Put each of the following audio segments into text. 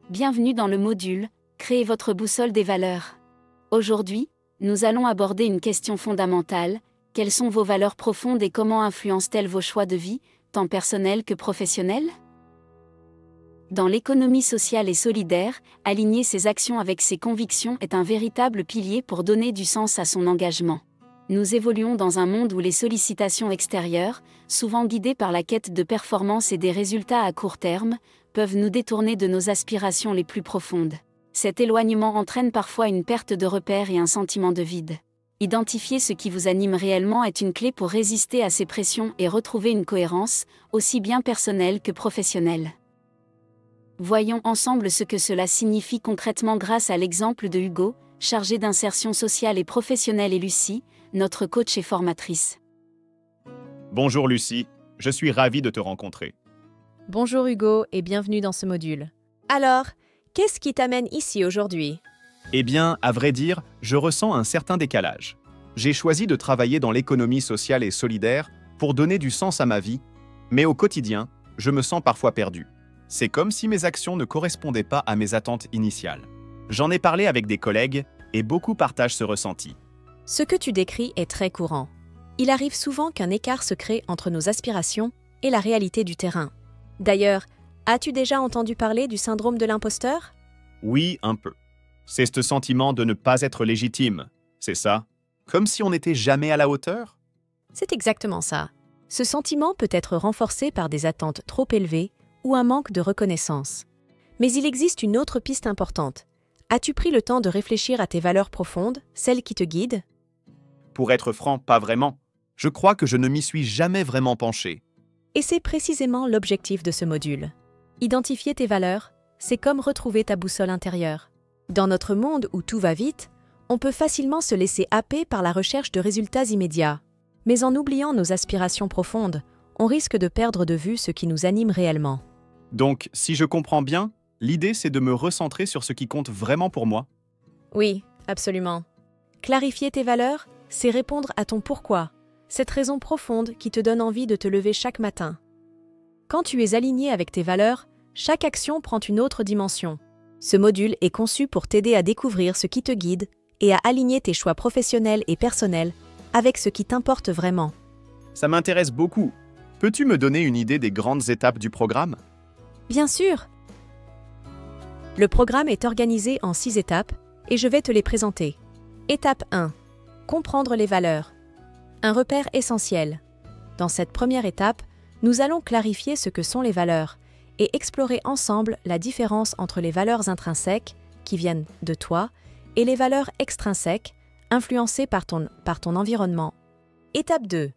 Bienvenue dans le module « Créez votre boussole des valeurs ». Aujourd'hui, nous allons aborder une question fondamentale. Quelles sont vos valeurs profondes et comment influencent-elles vos choix de vie, tant personnels que professionnels ? Dans l'économie sociale et solidaire, aligner ses actions avec ses convictions est un véritable pilier pour donner du sens à son engagement. Nous évoluons dans un monde où les sollicitations extérieures, souvent guidées par la quête de performance et des résultats à court terme, peuvent nous détourner de nos aspirations les plus profondes. Cet éloignement entraîne parfois une perte de repères et un sentiment de vide. Identifier ce qui vous anime réellement est une clé pour résister à ces pressions et retrouver une cohérence, aussi bien personnelle que professionnelle. Voyons ensemble ce que cela signifie concrètement grâce à l'exemple de Hugo, chargé d'insertion sociale et professionnelle, et Lucie, notre coach et formatrice. Bonjour Lucie, je suis ravie de te rencontrer. Bonjour Hugo et bienvenue dans ce module. Alors, qu'est-ce qui t'amène ici aujourd'hui ? Eh bien, à vrai dire, je ressens un certain décalage. J'ai choisi de travailler dans l'économie sociale et solidaire pour donner du sens à ma vie, mais au quotidien, je me sens parfois perdu. C'est comme si mes actions ne correspondaient pas à mes attentes initiales. J'en ai parlé avec des collègues et beaucoup partagent ce ressenti. Ce que tu décris est très courant. Il arrive souvent qu'un écart se crée entre nos aspirations et la réalité du terrain. D'ailleurs, as-tu déjà entendu parler du syndrome de l'imposteur ? Oui, un peu. C'est ce sentiment de ne pas être légitime, c'est ça ? Comme si on n'était jamais à la hauteur ? C'est exactement ça. Ce sentiment peut être renforcé par des attentes trop élevées ou un manque de reconnaissance. Mais il existe une autre piste importante. As-tu pris le temps de réfléchir à tes valeurs profondes, celles qui te guident ? Pour être franc, pas vraiment. Je crois que je ne m'y suis jamais vraiment penché. Et c'est précisément l'objectif de ce module. Identifier tes valeurs, c'est comme retrouver ta boussole intérieure. Dans notre monde où tout va vite, on peut facilement se laisser happer par la recherche de résultats immédiats. Mais en oubliant nos aspirations profondes, on risque de perdre de vue ce qui nous anime réellement. Donc, si je comprends bien, l'idée c'est de me recentrer sur ce qui compte vraiment pour moi. Oui, absolument. Clarifier tes valeurs, c'est répondre à ton pourquoi, cette raison profonde qui te donne envie de te lever chaque matin. Quand tu es aligné avec tes valeurs, chaque action prend une autre dimension. Ce module est conçu pour t'aider à découvrir ce qui te guide et à aligner tes choix professionnels et personnels avec ce qui t'importe vraiment. Ça m'intéresse beaucoup. Peux-tu me donner une idée des grandes étapes du programme ? Bien sûr. Le programme est organisé en 6 étapes et je vais te les présenter. Étape 1. Comprendre les valeurs. Un repère essentiel. Dans cette première étape, nous allons clarifier ce que sont les valeurs et explorer ensemble la différence entre les valeurs intrinsèques, qui viennent de toi, et les valeurs extrinsèques, influencées par ton environnement. Étape 2.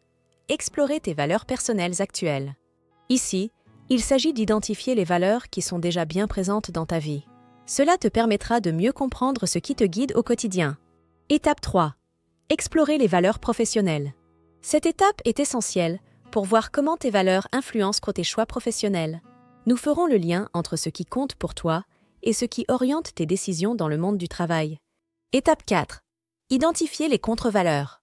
Explorer tes valeurs personnelles actuelles. Ici, il s'agit d'identifier les valeurs qui sont déjà bien présentes dans ta vie. Cela te permettra de mieux comprendre ce qui te guide au quotidien. Étape 3. Explorer les valeurs professionnelles. Cette étape est essentielle pour voir comment tes valeurs influencent tes choix professionnels. Nous ferons le lien entre ce qui compte pour toi et ce qui oriente tes décisions dans le monde du travail. Étape 4. Identifier les contre-valeurs.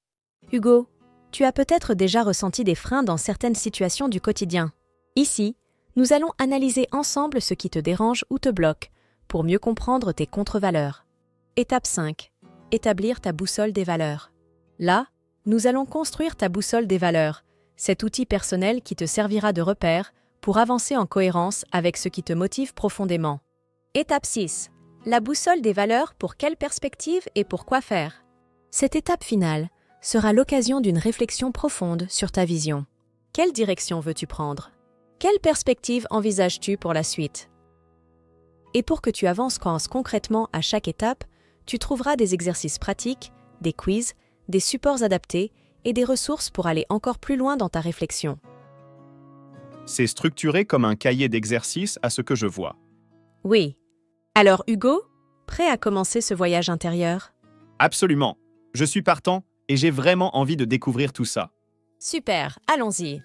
Hugo, tu as peut-être déjà ressenti des freins dans certaines situations du quotidien. Ici, nous allons analyser ensemble ce qui te dérange ou te bloque pour mieux comprendre tes contre-valeurs. Étape 5. Établir ta boussole des valeurs. Là, nous allons construire ta boussole des valeurs, cet outil personnel qui te servira de repère pour avancer en cohérence avec ce qui te motive profondément. Étape 6. La boussole des valeurs, pour quelle perspective et pour quoi faire ? Cette étape finale sera l'occasion d'une réflexion profonde sur ta vision. Quelle direction veux-tu prendre ? Quelle perspective envisages-tu pour la suite ? Et pour que tu avances concrètement à chaque étape, tu trouveras des exercices pratiques, des quiz, des supports adaptés et des ressources pour aller encore plus loin dans ta réflexion. C'est structuré comme un cahier d'exercices à ce que je vois. Oui. Alors Hugo, prêt à commencer ce voyage intérieur ? Absolument. Je suis partant et j'ai vraiment envie de découvrir tout ça. Super, allons-y.